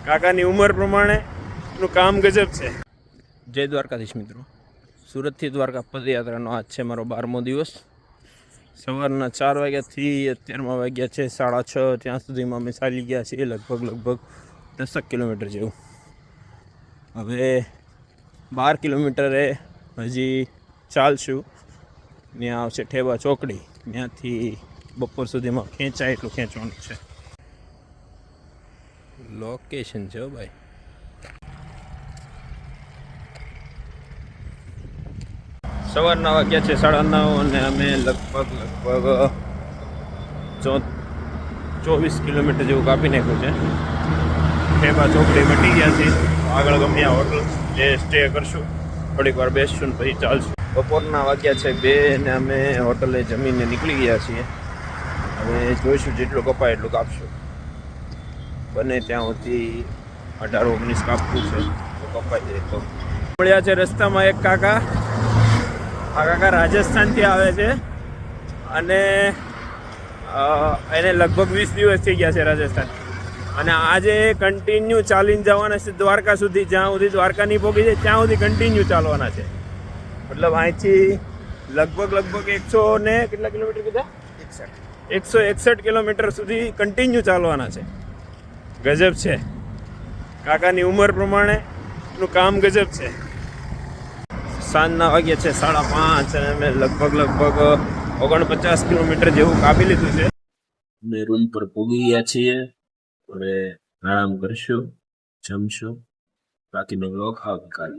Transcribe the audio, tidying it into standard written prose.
કાકાની ઉંમર પ્રમાણે નું કામ ગજબ છે. જય દ્વારકાધીશ મિત્રો, સુરતથી દ્વારકા પદયાત્રાનો આજ છે મારો 12મો દિવસ. સવારના 4 વાગ્યાથી અત્યારમાં વાગ્યા છે 6:30. ત્યાં સુધીમાં અમે ચાલી ગયા છીએ લગભગ 10 કિલોમીટર જેવું. હવે 12 કિલોમીટરે હજી ચાલશું. ત્યાં આવશે ઠેબા ચોકડી, ત્યાંથી બપોર સુધીમાં ખેંચાય એટલું ખેંચવાનું છે. લોકેશન છે ભાઈ. સવારના વાગ્યા છે 9:30 અને અમે લગભગ 24 કિલોમીટર જેવું કાપી નાખ્યું છે. ઠેબા ચોકડી મટી ગયા છે. આગળ ગમે ત્યાં હોટલ સ્ટે કરશું, થોડીક વાર બેસશું ને પછી ચાલશું. બપોરના વાગ્યા છે 2 ને અમે હોટલે જમીને નીકળી ગયા છીએ. હવે જોઈશું જેટલું કપાય એટલું કાપશું. બને ત્યાં સુધી 18-19 કાપવું છે તો કપાઈ જાય તો. મળ્યા છે રસ્તામાં એક કાકા. આ કાકા રાજસ્થાનથી આવે છે અને એને લગભગ 20 દિવસ થઈ ગયા છે રાજસ્થાન. અને આજે કન્ટિન્યુ ચાલીને જવાના છે દ્વારકા સુધી. જ્યાં સુધી દ્વારકા નહીં પહોંચી જાય ત્યાં સુધી કન્ટિન્યુ ચાલવાના છે. મતલબ અહીંથી લગભગ 100 ને કેટલા કિલોમીટર કીધા? 161 કિલોમીટર સુધી કન્ટિન્યુ ચાલવાના છે. ગજબ છે. કાકાની ઉંમર પ્રમાણે નું કામ ગજબ છે. સાંજના વાગ્યા છે 5:30 અને અમે લગભગ 49 કિલોમીટર જેવું કાપી લીધું છે. અમે રૂમ પર પહોંચી ગયા છીએ. હવે આરામ કરશું, જમશું, બાકીનો વ્લોગ આવતીકાલે.